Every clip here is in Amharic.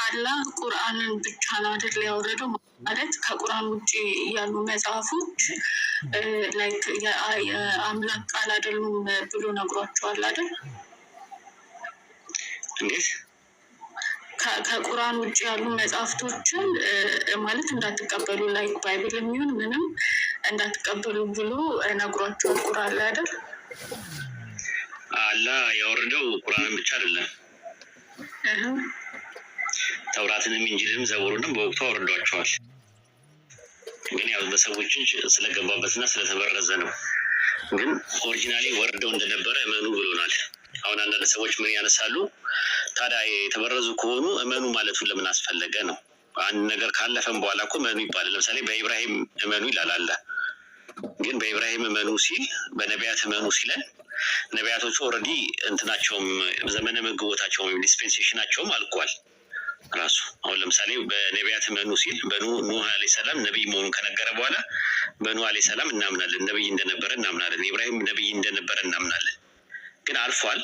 አላህ ቁርአንን ብቻ ነው አይደል ያወረደው? ማለት ከቁርአን ውጭ ያሉ መጽሐፎች ላይክ የአምላክ ቃል አይደሉም ብሎ ነግሯቸዋል አይደል? እንዴት ከቁርአን ውጭ ያሉ መጽሐፍቶችን ማለት እንዳትቀበሉ ላይክ ባይብል የሚሆን ምንም እንዳትቀበሉ ብሎ ነግሯቸዋል ቁርአን ላይ አይደል? አላህ ያወረደው ቁርአንን ብቻ አይደለም፣ ተውራትንም እንጂልንም ዘቡርንም በወቅቱ አወርዷቸዋል። ግን ያው በሰዎች ስለገባበትና ስለተበረዘ ነው። ግን ኦሪጂናሊ ወርደው እንደነበረ እመኑ ብሎናል። አሁን አንዳንድ ሰዎች ምን ያነሳሉ? ታዲያ የተበረዙ ከሆኑ እመኑ ማለቱን ለምን አስፈለገ ነው። አንድ ነገር ካለፈም በኋላ እኮ እመኑ ይባላል። ለምሳሌ በኢብራሂም እመኑ ይላል አለ። ግን በኢብራሂም እመኑ ሲል በነቢያት እመኑ ሲለን ነቢያቶቹ ኦልሬዲ እንትናቸውም ዘመነ መግቦታቸውም ዲስፔንሴሽናቸውም አልቋል ራሱ። አሁን ለምሳሌ በነቢያት እመኑ ሲል በኑህ አለይሂ ሰላም ነብይ መሆኑን ከነገረ በኋላ በኑህ አለይሂ ሰላም እናምናለን፣ ነብይ እንደነበረ እናምናለን፣ ኢብራሂም ነብይ እንደነበረ እናምናለን። ግን አልፏል፣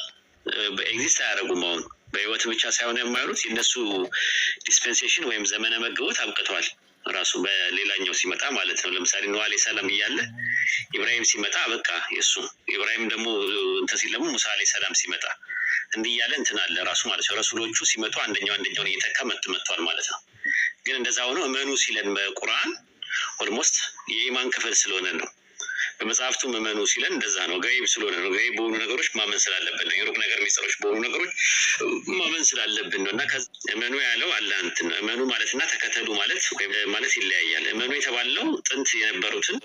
በኤግዚስት አያደርጉም። አሁን በህይወት ብቻ ሳይሆን የማይሉት የነሱ ዲስፔንሴሽን ወይም ዘመነ መግቦት አብቅተዋል ራሱ በሌላኛው ሲመጣ ማለት ነው። ለምሳሌ ኑህ አለይሂ ሰላም እያለ ኢብራሂም ሲመጣ በቃ የሱ ኢብራሂም ደግሞ እንትን ሲል ደግሞ ሙሳ አለይሂ ሰላም ሲመጣ እንዲህ እያለ እንትን አለ ራሱ ማለት ነው። ረሱሎቹ ሲመጡ አንደኛውን እየተካ መጥቷል ማለት ነው። ግን እንደዛ ሆኖ እመኑ ሲለን በቁርአን ኦልሞስት የኢማን ክፍል ስለሆነ ነው። በመጽሐፍቱ እመኑ ሲለን እንደዛ ነው። ገይብ ስለሆነ ነው። ገይብ በሆኑ ነገሮች ማመን ስላለብን ነው። የሩቅ ነገር ሚስጥሮች በሆኑ ነገሮች ማመን ስላለብን ነው። እና እመኑ ያለው አላህ እንትን እመኑ ማለትና ተከተሉ ማለት ይለያያል። እመኑ የተባለው ጥንት የነበሩትን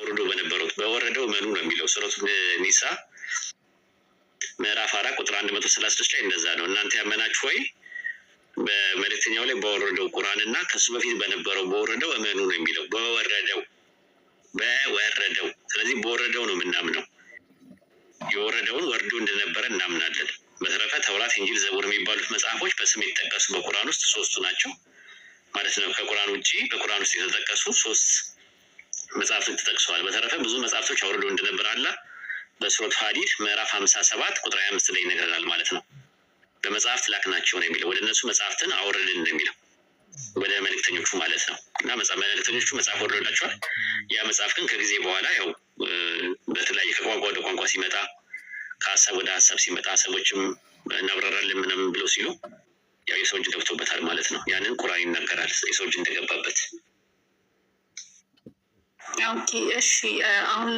በወረደው እመኑ ነው የሚለው ሱረቱ ኒሳ ምዕራፍ 4 ቁጥር 136 ላይ እንደዛ ነው። እናንተ ያመናችሁ ወይ በመልእክተኛው ላይ በወረደው ቁርአንና ከሱ በፊት በነበረው በወረደው እመኑ ነው የሚለው። በወረደው ስለዚህ በወረደው ነው የምናምነው። የወረደውን ወርዶ እንደነበረ እናምናለን። በተረፈ ተውራት፣ ኢንጂል፣ ዘቡር የሚባሉት መጽሐፎች በስም የተጠቀሱ በቁርአን ውስጥ 3 ናቸው ማለት ነው። ከቁርአን ውጪ በቁርአን ውስጥ የተጠቀሱ 3 መጽሐፍቶች ተጠቅሰዋል። በተረፈ ብዙ መጽሐፍቶች አውርዶ እንደነበረ አላህ በሱረቱ ሐዲድ ምዕራፍ 57 ቁጥር 25 ላይ ይነግረናል ማለት ነው። በመጽሐፍት ላክናቸው ነው የሚለው። ወደ እነሱ መጽሐፍትን አወረድን ነው የሚለው፣ ወደ መልእክተኞቹ ማለት ነው። እና መልእክተኞቹ መጽሐፍ ወርዶላቸዋል። ያ መጽሐፍ ግን ከጊዜ በኋላ ያው በተለያየ ከቋንቋ ወደ ቋንቋ ሲመጣ፣ ከሀሳብ ወደ ሀሳብ ሲመጣ ሰዎችም እናብራራለን ምናምን ብለው ሲሉ ያው የሰው እጅ ገብቶበታል ማለት ነው። ያንን ቁርአን ይናገራል የሰው እጅ እንደገባበት። ኦኬ እሺ፣ አሁን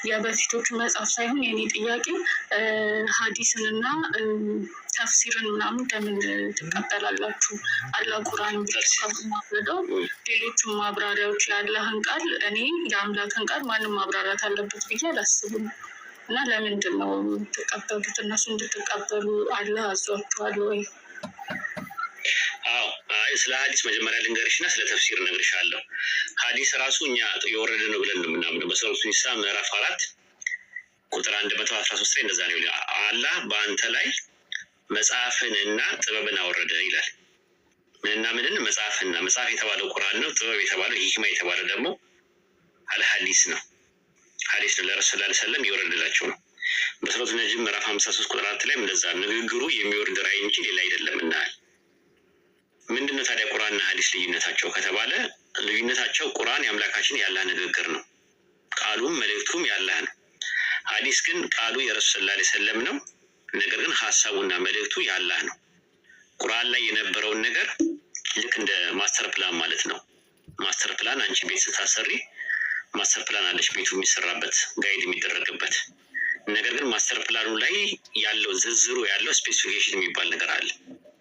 የበፊቶቹ መጽሐፍ ሳይሆን የኔ ጥያቄ ሀዲስን እና ተፍሲርን ምናምን ለምን ትቀበላላችሁ? አላህ ቁርአን ብቻ ማብረደው ሌሎቹም ማብራሪያዎች የአላህን ቃል እኔ የአምላክን ቃል ማንም ማብራራት አለበት ብዬ አላስብም። እና ለምንድን ነው የምትቀበሉት? እነሱ እንድትቀበሉ አላህ አዟችኋል ወይ? ስለ ሀዲስ መጀመሪያ ልንገርሽና ስለ ተፍሲር እነግርሻለሁ። ሀዲስ ራሱ እኛ የወረደ ነው ብለን ነው የምናምነው። በሱረቱ ኒሳ ምዕራፍ 4 ቁጥር 113 ላይ እንደዛ ነው። አላህ በአንተ ላይ መጽሐፍን እና ጥበብን አወረደ ይላል። ምንና ምንን? መጽሐፍና መጽሐፍ የተባለው ቁርአን ነው። ጥበብ የተባለው ሂክማ የተባለው ደግሞ አልሐዲስ ነው። ሀዲስ ነው ለረሱል ሰለላሁ ዐለይሂ ወሰለም የወረደላቸው ነው። በሱረቱ ነጅም ምዕራፍ 53 ቁጥር 4 ላይ እንደዛ ንግግሩ የሚወርድ ራእይ እንጂ ሌላ አይደለም እናል። ምንድነው ታዲያ ቁርአንና ሀዲስ ልዩነታቸው ከተባለ ልዩነታቸው ቁርአን የአምላካችን ያላህ ንግግር ነው። ቃሉም መልእክቱም ያላህ ነው። ሀዲስ ግን ቃሉ የረሱል ሰለላሁ ዐለይሂ ወሰለም ነው። ነገር ግን ሀሳቡና መልእክቱ ያላህ ነው። ቁርአን ላይ የነበረውን ነገር ልክ እንደ ማስተር ፕላን ማለት ነው። ማስተር ፕላን አንቺ ቤት ስታሰሪ ማስተር ፕላን አለች፣ ቤቱ የሚሰራበት ጋይድ የሚደረግበት። ነገር ግን ማስተር ፕላኑ ላይ ያለው ዝርዝሩ ያለው ስፔሲፊኬሽን የሚባል ነገር አለ።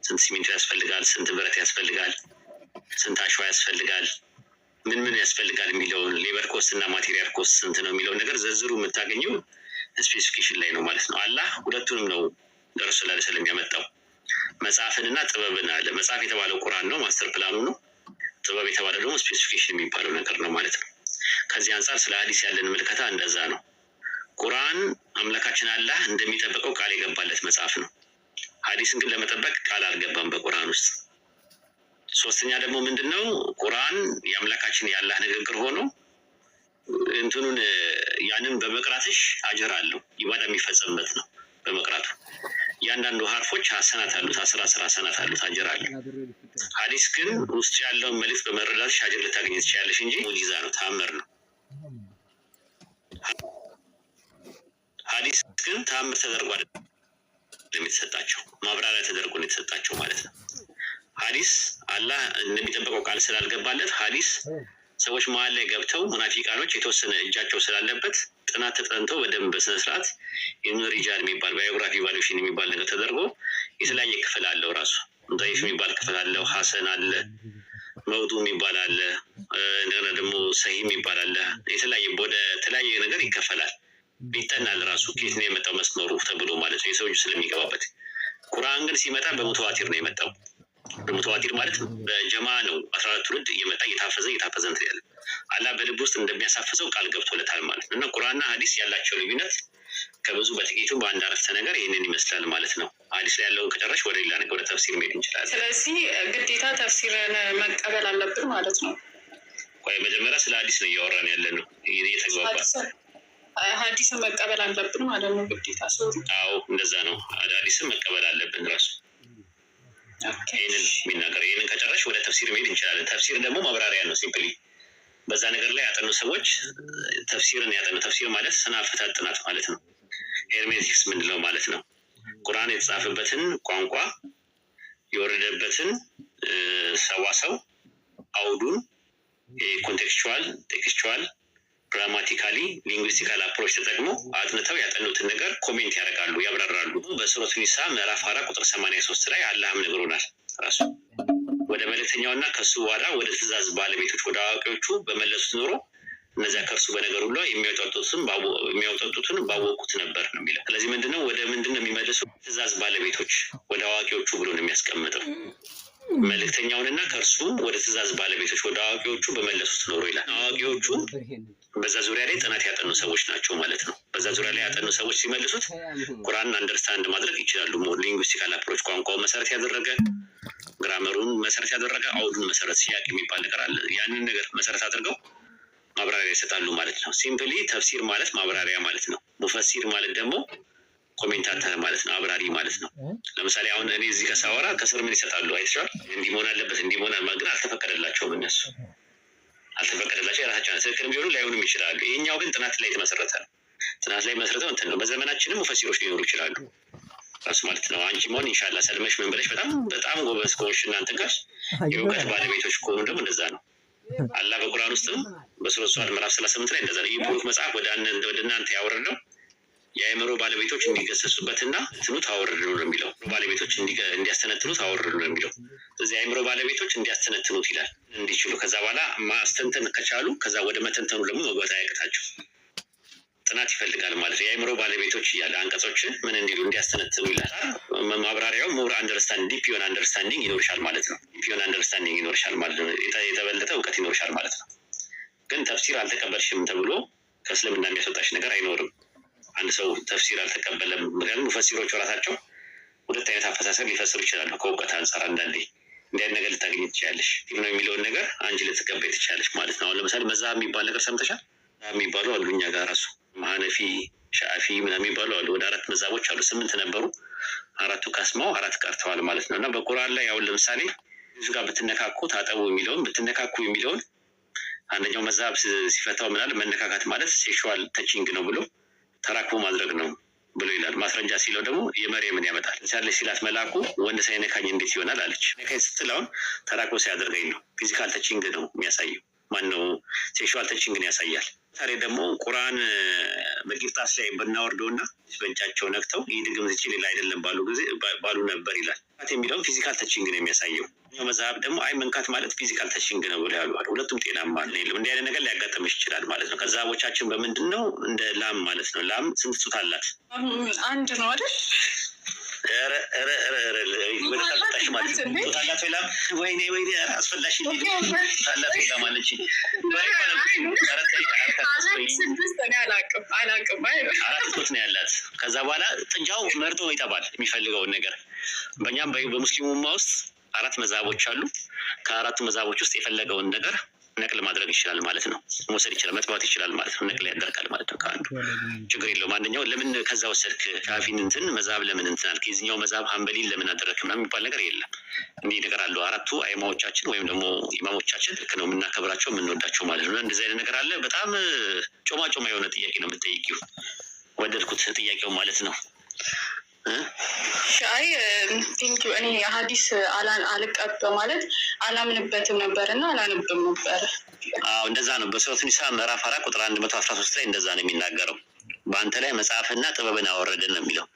ስንት ሲሚንቶ ያስፈልጋል፣ ስንት ብረት ያስፈልጋል፣ ስንት አሸዋ ያስፈልጋል፣ ምን ያስፈልጋል የሚለውን ሌበር ኮስት እና ማቴሪያል ኮስት ስንት ነው የሚለውን ነገር ዝርዝሩ የምታገኘው ስፔሲፊኬሽን ላይ ነው ማለት ነው። አላህ ሁለቱንም ነው ለረሱል ሰለላሁ ዐለይሂ ወሰለም ያመጣው፣ መጽሐፍንና ጥበብን አለ። መጽሐፍ የተባለው ቁርአን ነው፣ ማስተር ፕላኑ ነው። ጥበብ የተባለው ደግሞ ስፔሲፊኬሽን የሚባለው ነገር ነው ማለት ነው። ከዚህ አንጻር ስለ ሀዲስ ያለን ምልከታ እንደዛ ነው። ቁርአን አምላካችን አላህ እንደሚጠብቀው ቃል የገባለት መጽሐፍ ነው። ሀዲስን ግን ለመጠበቅ ቃል አልገባም በቁርአን ውስጥ። ሶስተኛ ደግሞ ምንድነው? ቁርአን የአምላካችን ያላህ ንግግር ሆኖ እንትኑን ያንን በመቅራትሽ አጅር አለው፣ ኢባዳ የሚፈጸምበት ነው። በመቅራቱ እያንዳንዱ ሀርፎች ሀሰናት አሉት 10 ሀሰናት አሉት አጅር አለ። ሐዲስ ግን ውስጥ ያለውን መልዕክት በመረዳትሽ አጅር ልታገኝ ትችላለሽ እንጂ ሙጂዛ ነው፣ ተአምር ነው። ሐዲስ ግን ተአምር ተደርጎ አይደለም የተሰጣቸው፣ ማብራሪያ ተደርጎ ነው የተሰጣቸው ማለት ነው። ሐዲስ አላህ እንደሚጠበቀው ቃል ስላልገባለት ሐዲስ ሰዎች መሀል ላይ ገብተው ሙናፊቃኖች የተወሰነ እጃቸው ስላለበት ጥናት ተጠንተው በደንብ በስነ ስርዓት ኢብኑ ሪጃል የሚባል ባዮግራፊ ቫሉዌሽን የሚባል ነገር ተደርጎ የተለያየ ክፍል አለው። ራሱ ضعيف የሚባል ክፍል አለው፣ ሐሰን አለ፣ መውዱ የሚባል አለ፣ እንደገና ደግሞ ሰሂህ የሚባል አለ። የተለያየ ወደ ተለያየ ነገር ይከፈላል። ይጠናል ራሱ ከየት ነው የመጣው መስመሩ ተብሎ ማለት ነው፣ የሰው እጅ ስለሚገባበት። ቁርአን ግን ሲመጣ በሙተዋቲር ነው የመጣው። በሙተዋቲር ማለት በጀማ ነው 14 ትውልድ እየመጣ እየታፈዘ እንትን ያለ አላህ በልብ ውስጥ እንደሚያሳፍዘው ቃል ገብቶለታል ማለት ነው። እና ቁርአንና ሐዲስ ያላቸው ልዩነት ከብዙ በጥቂቱ በአንድ አረፍተ ነገር ይህንን ይመስላል ማለት ነው። ሐዲስ ላይ ያለውን ከጨረሽ ወደ ሌላ ነገር ወደ ተፍሲር መሄድ እንችላለን። ስለዚህ ግዴታ ተፍሲርን መቀበል አለብን ማለት ነው። ቆይ መጀመሪያ ስለ ሐዲስ ነው እያወራን ያለ ነው እየተግባባ ሐዲስን መቀበል አለብን ማለት ነው ግዴታ። አዎ እንደዛ ነው። ሐዲስን መቀበል አለብን ራሱ ይህንን የሚናገር። ይህንን ከጨረሽ ወደ ተፍሲር መሄድ እንችላለን። ተፍሲር ደግሞ ማብራሪያ ነው። ሲምፕሊ በዛ ነገር ላይ ያጠኑ ሰዎች ተፍሲርን ያጠኑ። ተፍሲር ማለት ስነ አፈታት ጥናት ማለት ነው። ሄርሜቲክስ ምንድነው ማለት ነው? ቁርአን የተጻፈበትን ቋንቋ የወረደበትን ሰዋሰው አውዱን ኮንቴክስቹዋል፣ ቴክስቹዋል፣ ግራማቲካሊ፣ ሊንጉስቲካል አፕሮች ተጠቅመው አጥንተው ያጠኑትን ነገር ኮሜንት ያደርጋሉ፣ ያብራራሉ። በሱረቱ ኒሳ ምዕራፍ 4 ቁጥር 83 ላይ አላህም ነግሮናል ራሱ ወደ መልእክተኛውና ከሱ በኋላ ወደ ትእዛዝ ባለቤቶች ወደ አዋቂዎቹ በመለሱት ኖሮ እነዚያ ከእርሱ በነገር ሁሉ የሚያውጠጡትን ባወቁት ነበር ነው የሚለው። ስለዚህ ምንድነው ወደ ምንድነው የሚመልሱ? ትእዛዝ ባለቤቶች ወደ አዋቂዎቹ ብሎ ነው የሚያስቀምጠው። መልእክተኛውንና ከእርሱ ወደ ትእዛዝ ባለቤቶች ወደ አዋቂዎቹ በመለሱት ኖሮ ይላል። አዋቂዎቹ በዛ ዙሪያ ላይ ጥናት ያጠኑ ሰዎች ናቸው ማለት ነው። በዛ ዙሪያ ላይ ያጠኑ ሰዎች ሲመልሱት ቁርአንን አንደርስታንድ ማድረግ ይችላሉ። ሊንጉስቲካል አፕሮች ቋንቋውን መሰረት ያደረገ፣ ግራመሩን መሰረት ያደረገ፣ አውዱን መሰረት ሲያቅ የሚባል ነገር አለ። ያንን ነገር መሰረት አድርገው ማብራሪያ ይሰጣሉ ማለት ነው። ሲምፕሊ ተፍሲር ማለት ማብራሪያ ማለት ነው። ሙፈሲር ማለት ደግሞ ኮሜንታተር ማለት ነው፣ አብራሪ ማለት ነው። ለምሳሌ አሁን እኔ እዚህ ከሳወራ ከስር ምን ይሰጣሉ አይተሻል? እንዲህ መሆን አለበት እንዲህ መሆን ግን አልተፈቀደላቸውም። እነሱ አልተፈቀደላቸው የራሳቸው ትክክል ቢሆኑ ላይሆኑም ይችላሉ። ይሄኛው ግን ጥናት ላይ የተመሰረተ ነው። ጥናት ላይ መሰረተው እንትን ነው። በዘመናችንም ሙፈሲሮች ሊኖሩ ይችላሉ ራሱ ማለት ነው። አንቺ መሆን ኢንሻአላህ ሰልመሽ ምን ብለሽ በጣም ጎበዝ ከሆንሽ እናንተ ጋር የእውቀት ባለቤቶች ከሆኑ ደግሞ እንደዛ ነው። አላህ በቁርአን ውስጥም በሱረቱ ሷድ ምዕራፍ 38 ላይ እንደዛ ነው። ይህ ቡሩክ መጽሐፍ ወደ እናንተ ያወረደው የአእምሮ ባለቤቶች እንዲገሰጹበትና እንትኑት አወርዱ ነው የሚለው። ባለቤቶች እንዲያስተነትኑት አወርዱ ነው የሚለው። እዚህ የአእምሮ ባለቤቶች እንዲያስተነትኑት ይላል፣ እንዲችሉ። ከዛ በኋላ ማስተንተን ከቻሉ ከዛ ወደ መተንተኑ ደግሞ መግባት አያቅታቸው። ጥናት ይፈልጋል ማለት ነው። የአእምሮ ባለቤቶች እያለ አንቀጾችን ምን እንዲሉ እንዲያስተነትኑ ይላል። ማብራሪያው ሞር አንደርስታንድ ዲፕ የሆነ አንደርስታንዲንግ ይኖርሻል ማለት ነው። ዲፕ የሆነ አንደርስታንዲንግ ይኖርሻል ማለት ነው። የተበለጠ እውቀት ይኖርሻል ማለት ነው። ግን ተፍሲር አልተቀበልሽም ተብሎ ከእስልምና የሚያስወጣሽ ነገር አይኖርም። አንድ ሰው ተፍሲር አልተቀበለም፣ ምክንያቱም ሙፈሲሮቹ ራሳቸው ሁለት አይነት አፈሳሰብ ሊፈስሩ ይችላሉ። ከእውቀት አንጻር አንዳንዴ እንዲህ አይነት ነገር ልታገኝ ትችላለሽ ነው የሚለውን ነገር አንቺ ልትቀበይ ትችላለሽ ማለት ነው። አሁን ለምሳሌ መዛሀብ የሚባል ነገር ሰምተሻል? የሚባሉ አሉ እኛ ጋር ራሱ ሐነፊ፣ ሻፊ ምናምን የሚባሉ አሉ። ወደ 4 መዛቦች አሉ። 8 ነበሩ፣ 4ቱ ካስማው 4 ቀርተዋል ማለት ነው። እና በቁርአን ላይ አሁን ለምሳሌ እዚህ ጋር ብትነካኩ ታጠቡ የሚለውን ብትነካኩ የሚለውን አንደኛው መዛብ ሲፈታው ምናል መነካካት ማለት ሴክሹዋል ተቺንግ ነው ብሎ ተራክቦ ማድረግ ነው ብሎ ይላል። ማስረጃ ሲለው ደግሞ የመርየምን ያመጣል። ለምሳሌ ሲላት መልአኩ ወንድ ሳይነካኝ እንዴት ይሆናል አለች። ነካኝ ስትል አሁን ተራክቦ ሲያደርገኝ ነው። ፊዚካል ተቺንግ ነው የሚያሳየው። ማነው ሴክሹዋል ተቺንግን ያሳያል። ዛሬ ደግሞ ቁርአን በቂርጣስ ላይ ብናወርደውና በእጃቸው ነክተው ይህ ድግምት ይችል ሌላ አይደለም ባሉ ነበር ይላል። የሚለውን ፊዚካል ተቺንግ ነው የሚያሳየው። መዛሀብ ደግሞ አይ መንካት ማለት ፊዚካል ተቺንግ ነው ብሎ ያሉ። ሁለቱም ጤናማ አይደለም። እንዲህ አይነት ነገር ሊያጋጥምሽ ይችላል ማለት ነው። ከዛቦቻችን በምንድን ነው እንደ ላም ማለት ነው። ላም ስንት ጡት አላት? አንድ ነው አይደል? ወደታጣሽ ማለት ነው። ጡት ላም? ወይኔ አስፈላሽ ታላት ላም አለች። አራት ጡት ነው ያላት። ከዛ በኋላ ጥጃው መርጦ ይጠባል የሚፈልገውን ነገር። በእኛም በሙስሊሙማ ውስጥ 4 መዛቦች አሉ። ከ4ቱ መዛቦች ውስጥ የፈለገውን ነገር ነቅል ማድረግ ይችላል ማለት ነው። መውሰድ ይችላል፣ መጥባት ይችላል ማለት ነው። ነቅል ያደርጋል ማለት ነው። ከአንዱ ችግር የለውም። አንደኛው ለምን ከዛ ወሰድክ ሻፊን እንትን መዛብ ለምን እንትን አልክ፣ የዚህኛው መዛብ ሀንበሊን ለምን አደረግክ ምናምን የሚባል ነገር የለም። እንዲህ ነገር አለው። አራቱ አይማዎቻችን ወይም ደግሞ ኢማሞቻችን ልክ ነው፣ የምናከብራቸው የምንወዳቸው ማለት ነው። እንደዚህ አይነት ነገር አለ። በጣም ጮማ ጮማ የሆነ ጥያቄ ነው የምትጠይቂው። ወደድኩት ጥያቄው ማለት ነው። ሻይ ቲንክ እኔ ሀዲስ አልቀበ ማለት አላምንበትም ነበር እና አላነብም ነበር። አዎ እንደዛ ነው። በሱረቱ ኒሳ ምዕራፍ 4 ቁጥር 113 ላይ እንደዛ ነው የሚናገረው። በአንተ ላይ መጽሐፍና ጥበብን አወረድን ነው የሚለው።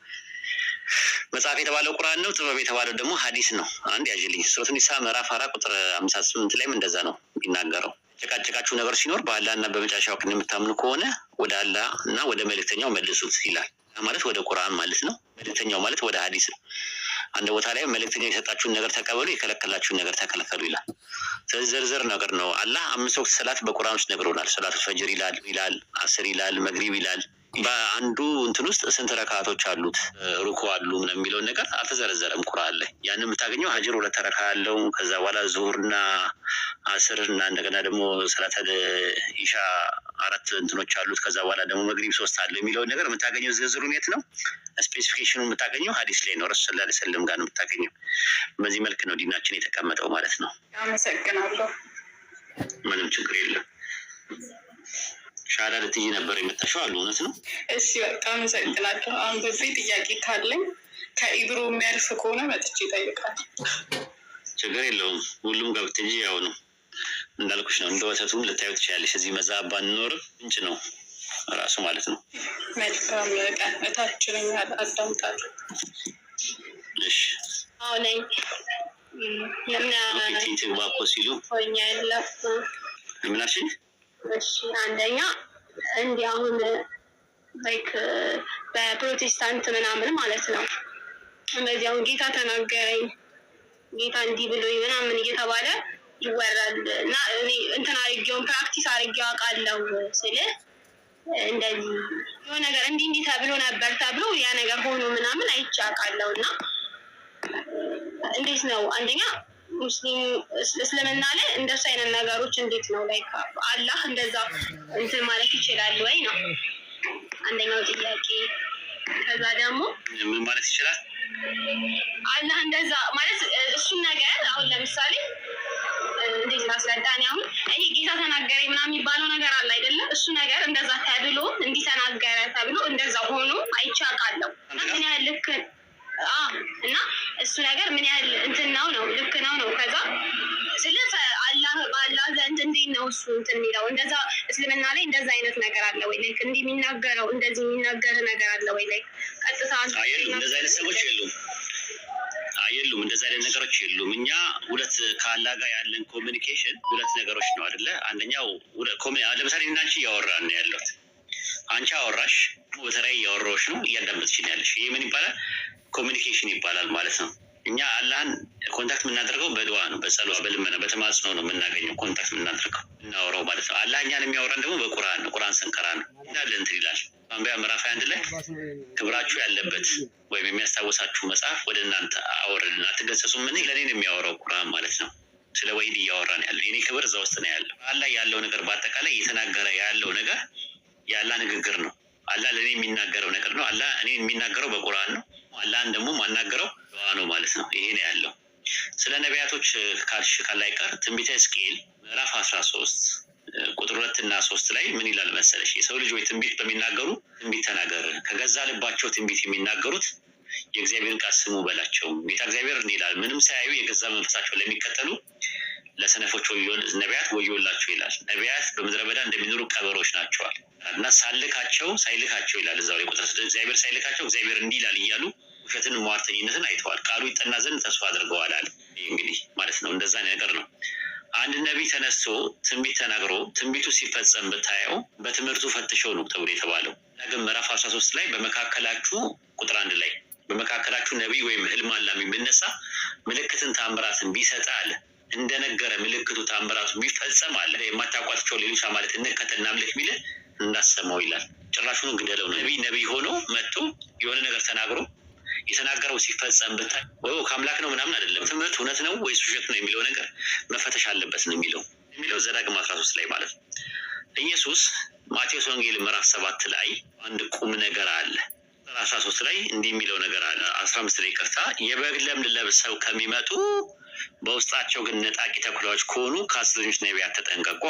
መጽሐፍ የተባለው ቁርአን ነው፣ ጥበብ የተባለው ደግሞ ሀዲስ ነው። አንድ ያዥልኝ። ሱረቱ ኒሳ ምዕራፍ 4 ቁጥር 58 ላይም እንደዛ ነው የሚናገረው። ጨቃጨቃችሁ ነገር ሲኖር በአላህ እና በመጨረሻው ቀን የምታምኑ ከሆነ ወደ አላህ እና ወደ መልእክተኛው መልሱት ይላል። ማለት ወደ ቁርአን ማለት ነው። መልእክተኛው ማለት ወደ ሀዲስ ነው። አንድ ቦታ ላይ መልእክተኛው የሰጣችሁን ነገር ተቀበሉ፣ የከለከላችሁን ነገር ተከለከሉ ይላል። ስለዚህ ዝርዝር ነገር ነው። አላህ 5 ወቅት ሰላት በቁርአን ውስጥ ነግሮናል። ሰላቱ ፈጅር ይላል፣ አስር ይላል፣ መግሪብ ይላል። በአንዱ እንትን ውስጥ ስንት ረካቶች አሉት፣ ሩኩ አሉ ምናምን የሚለውን ነገር አልተዘረዘረም ቁርአን ላይ። ያንን የምታገኘው ሀጅር 2 ረካ አለው። ከዛ በኋላ ዙሁርና አስር እና እንደገና ደግሞ ሰላተል ኢሻ 4 እንትኖች አሉት። ከዛ በኋላ ደግሞ መግሪብ 3 አለው የሚለውን ነገር የምታገኘው ዝርዝሩን የት ነው? ስፔሲፊኬሽኑ የምታገኘው ሀዲስ ላይ ነው። ረሱል ሰለላሁ ዐለይሂ ወሰለም ጋር ነው የምታገኘው። በዚህ መልክ ነው ዲናችን የተቀመጠው ማለት ነው። አመሰግናለሁ። ምንም ችግር የለም። ሻዳ ልትይ ነበር የመጣሽው አሉ። እውነት ነው። እሺ በቃ አመሰግናለሁ። አሁን በዚህ ጥያቄ ካለኝ ከኢብሮ የሚያልፍ ከሆነ መጥቼ ይጠይቃል። ችግር የለውም። ሁሉም ጋር ብትሄጂ ያው ነው እንዳልኩሽ ነው። እንደ ወተቱም ልታዩ ትችላለሽ። እዚህ መዛባ እንኖርም ምንጭ ነው ራሱ ማለት ነው። መልካም ቀን። እታችንን አዳምጣለሁ። እሺ አዎ ነኝ። ፊት ትግባኮ ሲሉ ሆኛ የለም ምናሽን እሺ አንደኛ እንዲህ አሁን ላይክ በፕሮቴስታንት ምናምን ማለት ነው እንደዚህ አሁን ጌታ ተናገረኝ ጌታ እንዲህ ብሎኝ ምናምን እየተባለ ይወራል እና እኔ እንትን አድርጌውን ፕራክቲስ አድርጌው አውቃለሁ ስል እንደዚህ የሆነ ነገር እንዲህ ተብሎ ነበር ተብሎ ያ ነገር ሆኖ ምናምን አይቼ አውቃለሁ። እና እንዴት ነው አንደኛ ሙስሊም እስልምና ላይ እንደሱ አይነት ነገሮች እንዴት ነው ላይክ አላህ እንደዛ እንትን ማለት ይችላል ወይ ነው አንደኛው ጥያቄ። ከዛ ደግሞ ምን ማለት ይችላል አላህ እንደዛ ማለት እሱን ነገር አሁን ለምሳሌ እንዴት ላስረዳኝ? አሁን እኔ ጌታ ተናገረኝ ምናምን የሚባለው ነገር አለ አይደለም? እሱ ነገር እንደዛ ተብሎ እንዲተናገረ ተብሎ እንደዛ ሆኖ አይቼ አውቃለሁ። ምን ያህል ልክ እና እሱ ነገር ምን ያህል እንትን ነው ልክ ነው። ከዛ ስለዚህ በአላህ ዘንድ እንዴት ነው እሱ እንትን የሚለው እንደዛ እስልምና ላይ እንደዛ አይነት ነገር አለ ወይ? ላይክ እንዲህ የሚናገረው እንደዚህ የሚናገር ነገር አለ ወይ? ላይክ ቀጥታ የሉም። እንደዛ አይነት ሰዎች የሉም። እንደዛ አይነት ነገሮች የሉም። እኛ ሁለት ከአላህ ጋር ያለን ኮሚኒኬሽን ሁለት ነገሮች ነው አይደለ? አንደኛው ለምሳሌ እናንቺ እያወራን ነው ያለሁት። አንቺ አወራሽ፣ በተለይ እያወራሁሽ ነው፣ እያዳመጥሽ ነው ያለሽ። ይሄ ምን ይባላል? ኮሚኒኬሽን ይባላል ማለት ነው። እኛ አላህን ኮንታክት የምናደርገው በዱዓ ነው፣ በጸሎት በልመና በተማጽኖ ነው የምናገኘው ኮንታክት የምናደርገው እናወራው ማለት ነው። አላህ እኛን የሚያወራን ደግሞ በቁርአን ነው። ቁርአን ስንቀራ ነው እንዳለ እንትን ይላል። አንቢያ ምዕራፍ 1 ላይ ክብራችሁ ያለበት ወይም የሚያስታውሳችሁ መጽሐፍ ወደ እናንተ አወረድን አትገሰጹም። ምን ለኔ ነው የሚያወራው ቁርአን ማለት ነው። ስለ ወሂድ እያወራን ያለው የኔ ክብር እዛ ውስጥ ነው ያለው። አላህ ያለው ነገር በአጠቃላይ እየተናገረ ያለው ነገር የአላህ ንግግር ነው። አላህ ለኔ የሚናገረው ነገር ነው። አላህ እኔ የሚናገረው በቁርአን ነው። አላህን ደግሞ ማናገረው ዱዓ ነው ማለት ነው። ይሄ ነው ያለው። ስለ ነቢያቶች ካልሽ ካላይ ቀር ትንቢተ ሕዝቅኤል ምዕራፍ 13 ቁጥር 2 እና 3 ላይ ምን ይላል መሰለሽ? የሰው ልጅ ወይ ትንቢት በሚናገሩ ትንቢት ተናገር፣ ከገዛ ልባቸው ትንቢት የሚናገሩት የእግዚአብሔርን ቃል ስሙ በላቸው። ጌታ እግዚአብሔር ይላል ምንም ሳያዩ የገዛ መንፈሳቸው ለሚከተሉ ለሰነፎች ነቢያት ወዮላቸው ይላል። ነቢያት በምድረ በዳ እንደሚኖሩ ቀበሮች ናቸዋል እና ሳይልካቸው ይላል እዛው ላይ ቁጥር እግዚአብሔር ሳይልካቸው እግዚአብሔር እንዲህ ይላል እያሉ ውሸትን ሟርተኝነትን አይተዋል። ቃሉ ይጠና ዘንድ ተስፋ አድርገዋል አለ። እንግዲህ ማለት ነው እንደዛ ነገር ነው። አንድ ነቢይ ተነስቶ ትንቢት ተናግሮ ትንቢቱ ሲፈጸም ብታየው በትምህርቱ ፈትሸው ነው ተብሎ የተባለው። ዳግም ምዕራፍ 13 ላይ በመካከላችሁ ቁጥር 1 ላይ በመካከላችሁ ነቢይ ወይም ህልም አላሚ ቢነሳ ምልክትን ታምራትን ቢሰጥ አለ እንደነገረ ምልክቱ ታምራቱ ቢፈጸም አለ የማታውቋቸው ሌሎች ማለት እንከተል እናምልክ ቢል እንዳሰማው ይላል። ጭራሹን ግደለው ነው። ነቢይ ሆኖ መጥቶ የሆነ ነገር ተናግሮ የተናገረው ሲፈጸም ብታይ ወይ ከአምላክ ነው ምናምን አይደለም። ትምህርት እውነት ነው ወይስ ውሸት ነው የሚለው ነገር መፈተሽ አለበት ነው የሚለው። የሚለው ዘዳግም 13 ላይ ማለት ነው። ኢየሱስ ማቴዎስ ወንጌል ምዕራፍ 7 ላይ አንድ ቁም ነገር አለ። 13 ላይ እንዲህ የሚለው ነገር አለ። 15 ላይ ይቅርታ፣ የበግ ለምድ ለብሰው ከሚመጡ በውስጣቸው ግን ነጣቂ ተኩላዎች ከሆኑ ከሐሰተኞች ነቢያት ተጠንቀቁ።